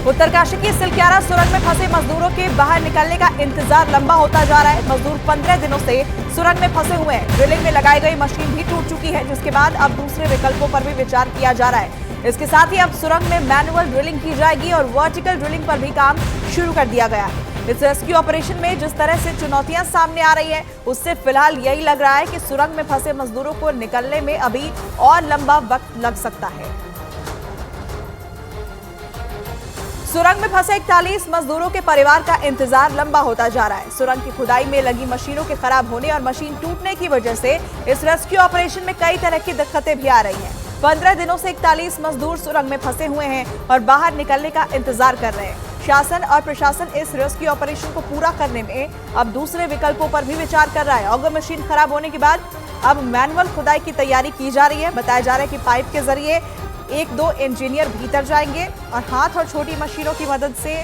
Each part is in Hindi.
उत्तरकाशी की सिलक्यारा सुरंग में फंसे मजदूरों के बाहर निकलने का इंतजार लंबा होता जा रहा है। मजदूर 15 दिनों से सुरंग में फंसे हुए हैं। ड्रिलिंग में लगाई गई मशीन भी टूट चुकी है, जिसके बाद अब दूसरे विकल्पों पर भी विचार किया जा रहा है। इसके साथ ही अब सुरंग में मैनुअल ड्रिलिंग की जाएगी और वर्टिकल ड्रिलिंग पर भी काम शुरू कर दिया गया है। इस रेस्क्यू ऑपरेशन में जिस तरह से चुनौतियां सामने आ रही है, उससे फिलहाल यही लग रहा है कि सुरंग में फंसे मजदूरों को निकलने में अभी और लंबा वक्त लग सकता है। सुरंग में फंसे 41 मजदूरों के परिवार का इंतजार लंबा होता जा रहा है। सुरंग की खुदाई में लगी मशीनों के खराब होने और मशीन टूटने की वजह से इस रेस्क्यू ऑपरेशन में कई तरह की दिक्कतें भी आ रही हैं। 15 दिनों से 41 मजदूर सुरंग में फंसे हुए हैं और बाहर निकलने का इंतजार कर रहे हैं। शासन और प्रशासन इस रेस्क्यू ऑपरेशन को पूरा करने में अब दूसरे विकल्पों पर भी विचार कर रहा है। ऑगर मशीन खराब होने के बाद अब मैनुअल खुदाई की तैयारी की जा रही है। बताया जा रहा है कि पाइप के जरिए 1-2 इंजीनियर भीतर जाएंगे और हाथ और छोटी मशीनों की मदद से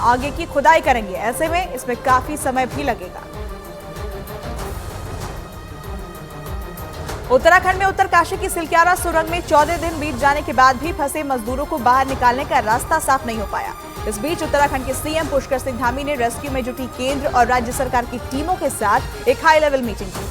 आगे की खुदाई करेंगे। ऐसे में इसमें काफी समय भी लगेगा। उत्तराखंड में उत्तरकाशी की सिलक्यारा सुरंग में 14 दिन बीत जाने के बाद भी फंसे मजदूरों को बाहर निकालने का रास्ता साफ नहीं हो पाया। इस बीच उत्तराखंड के सीएम पुष्कर सिंह धामी ने रेस्क्यू में जुटी केंद्र और राज्य सरकार की टीमों के साथ एक हाई लेवल मीटिंग की,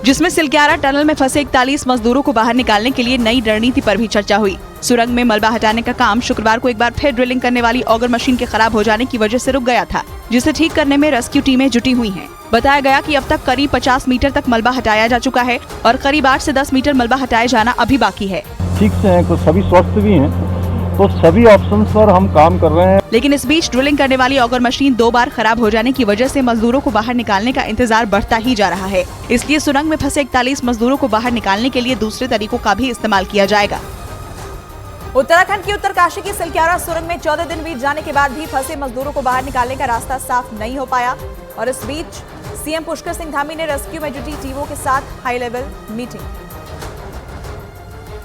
जिसमें सिलक्यारा टनल में फंसे 41 मजदूरों को बाहर निकालने के लिए नई रणनीति पर भी चर्चा हुई। सुरंग में मलबा हटाने का काम शुक्रवार को एक बार फिर ड्रिलिंग करने वाली ऑगर मशीन के खराब हो जाने की वजह से रुक गया था, जिसे ठीक करने में रेस्क्यू टीमें जुटी हुई हैं। बताया गया कि अब तक करीब 50 मीटर तक मलबा हटाया जा चुका है और करीब 8 से 10 मीटर मलबा हटाया जाना अभी बाकी है। ठीक से हैं, कुछ सभी स्वस्थ भी हैं, तो सभी ऑप्शंस पर हम काम कर रहे हैं। लेकिन इस बीच ड्रिलिंग करने वाली ऑगर मशीन 2 बार खराब हो जाने की वजह से मजदूरों को बाहर निकालने का इंतजार बढ़ता ही जा रहा है। इसलिए सुरंग में फंसे 41 मजदूरों को बाहर निकालने के लिए दूसरे तरीकों का भी इस्तेमाल किया जाएगा। उत्तराखंड की उत्तरकाशी की सिलक्यारा सुरंग में 14 दिन बीत जाने के बाद भी फंसे मजदूरों को बाहर निकालने का रास्ता साफ नहीं हो पाया और इस बीच सीएम पुष्कर सिंह धामी ने रेस्क्यू में जुटी टीमों के साथ हाई लेवल मीटिंग,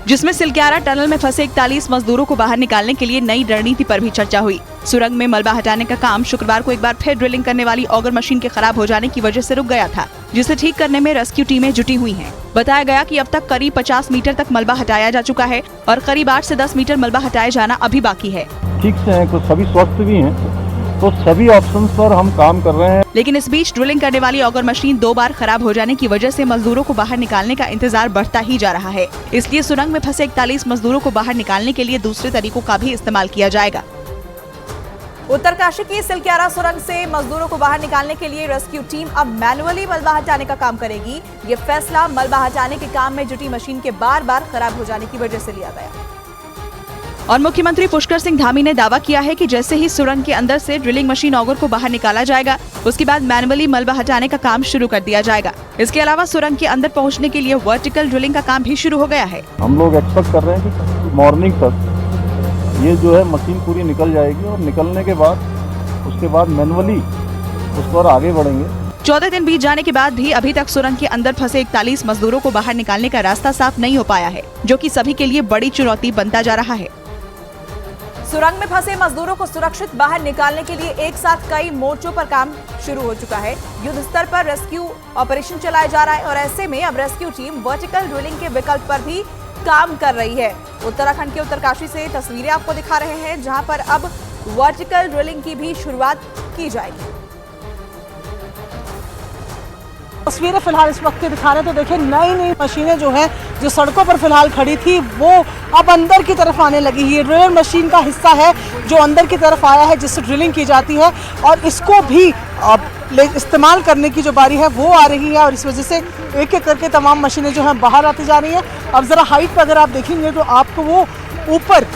जिसमें सिलक्यारा टनल में फंसे 41 मजदूरों को बाहर निकालने के लिए नई रणनीति पर भी चर्चा हुई। सुरंग में मलबा हटाने का काम शुक्रवार को एक बार फिर ड्रिलिंग करने वाली ऑगर मशीन के खराब हो जाने की वजह से रुक गया था, जिसे ठीक करने में रेस्क्यू टीमें जुटी हुई हैं। बताया गया कि अब तक करीब 50 मीटर तक मलबा हटाया जा चुका है और करीब 8 से 10 मीटर मलबा हटाया जाना अभी बाकी है। ठीक से हैं, कुछ सभी स्वस्थ भी हैं, तो सभी ऑप्शंस पर हम काम कर रहे हैं। लेकिन इस बीच ड्रिलिंग करने वाली ऑगर मशीन 2 बार खराब हो जाने की वजह से मजदूरों को बाहर निकालने का इंतजार बढ़ता ही जा रहा है। इसलिए सुरंग में फंसे 41 मजदूरों को बाहर निकालने के लिए दूसरे तरीकों का भी इस्तेमाल किया जाएगा। उत्तरकाशी की सिलक्यारा सुरंग से मजदूरों को बाहर निकालने के लिए रेस्क्यू टीम अब मैनुअली मलबा हटाने का काम करेगी। ये फैसला मलबा हटाने के काम में जुटी मशीन के बार खराब हो जाने की वजह से लिया गया और मुख्यमंत्री पुष्कर सिंह धामी ने दावा किया है कि जैसे ही सुरंग के अंदर से ड्रिलिंग मशीन ऑगर को बाहर निकाला जाएगा, उसके बाद मैनुअली मलबा हटाने का काम शुरू कर दिया जाएगा। इसके अलावा सुरंग के अंदर पहुंचने के लिए वर्टिकल ड्रिलिंग का काम भी शुरू हो गया है। हम लोग एक्सपेक्ट कर रहे हैं कि मॉर्निंग तक ये जो है मशीन पूरी निकल जाएगी और निकलने के बाद उसके बाद मैनुअली उस पर आगे बढ़ेंगे। 14 दिन बीत जाने के बाद भी अभी तक सुरंग के अंदर फंसे 41 मजदूरों को बाहर निकालने का रास्ता साफ नहीं हो पाया है, जो कि सभी के लिए बड़ी चुनौती बनता जा रहा है। सुरंग में फंसे मजदूरों को सुरक्षित बाहर निकालने के लिए एक साथ कई मोर्चों पर काम शुरू हो चुका है। युद्ध स्तर पर रेस्क्यू ऑपरेशन चलाया जा रहा है और ऐसे में अब रेस्क्यू टीम वर्टिकल ड्रिलिंग के विकल्प पर भी काम कर रही है। उत्तराखंड के उत्तरकाशी से तस्वीरें आपको दिखा रहे हैं, जहां पर अब वर्टिकल ड्रिलिंग की भी शुरुआत की जाएगी। तस्वीरें फिलहाल इस वक्त दिखा रहे हैं, तो देखिए नई मशीनें जो हैं, जो सड़कों पर फिलहाल खड़ी थी, वो अब अंदर की तरफ आने लगी। ये ड्रिलर मशीन का हिस्सा है जो अंदर की तरफ आया है, जिससे ड्रिलिंग की जाती है और इसको भी अब इस्तेमाल करने की जो बारी है वो आ रही है और इस वजह से एक एक करके तमाम मशीनें जो हैं बाहर आती जा रही हैं। अब ज़रा हाइट पर अगर आप देखेंगे तो आपको वो ऊपर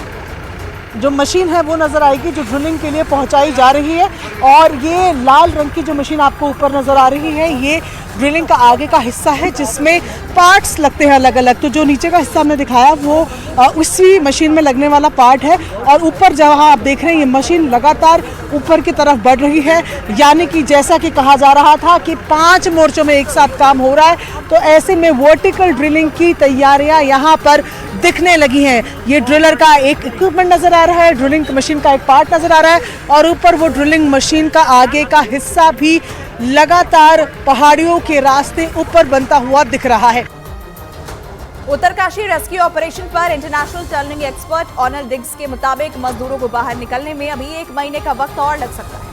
जो मशीन है वो नज़र आएगी, जो ड्रिलिंग के लिए पहुंचाई जा रही है। और ये लाल रंग की जो मशीन आपको ऊपर नज़र आ रही है, ये ड्रिलिंग का आगे का हिस्सा है, जिसमें पार्ट्स लगते हैं अलग अलग। तो जो नीचे का हिस्सा हमने दिखाया वो उसी मशीन में लगने वाला पार्ट है और ऊपर जहाँ आप देख रहे हैं ये मशीन लगातार ऊपर की तरफ बढ़ रही है। यानी कि जैसा कि कहा जा रहा था कि 5 मोर्चों में एक साथ काम हो रहा है, तो ऐसे में वर्टिकल ड्रिलिंग की तैयारियां यहाँ पर दिखने लगी हैं। ये ड्रिलर का एक इक्विपमेंट नज़र आ रहा है, ड्रिलिंग मशीन का एक पार्ट नज़र आ रहा है और ऊपर वो ड्रिलिंग मशीन का आगे का हिस्सा भी लगातार पहाड़ियों के रास्ते ऊपर बनता हुआ दिख रहा है। उत्तरकाशी रेस्क्यू ऑपरेशन पर international tunnelling expert Arnold Dix के मुताबिक मजदूरों को बाहर निकलने में अभी 1 महीने का वक्त और लग सकता है।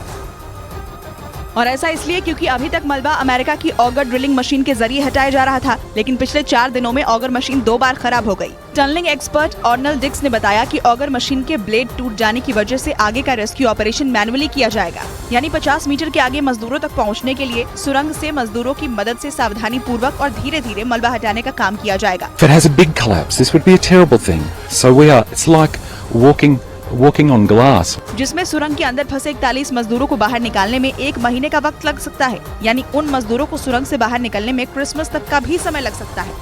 और ऐसा इसलिए क्योंकि अभी तक मलबा अमेरिका की ऑगर ड्रिलिंग मशीन के जरिए हटाया जा रहा था, लेकिन पिछले 4 दिनों में ऑगर मशीन 2 बार खराब हो गई। टनलिंग एक्सपर्ट ऑर्नल डिक्स ने बताया कि ऑगर मशीन के ब्लेड टूट जाने की वजह से आगे का रेस्क्यू ऑपरेशन मैनुअली किया जाएगा, यानी 50 मीटर के आगे मजदूरों तक पहुंचने के लिए सुरंग से मजदूरों की मदद से सावधानी पूर्वक और धीरे धीरे मलबा हटाने का काम किया जाएगा। If it has a big collapse, this would be a terrible thing. So it's like walking on glass. जिसमें सुरंग के अंदर फंसे 41 मजदूरों को बाहर निकालने में 1 महीने का वक्त लग सकता है, यानी उन मजदूरों को सुरंग से बाहर निकलने में क्रिसमस तक का भी समय लग सकता है।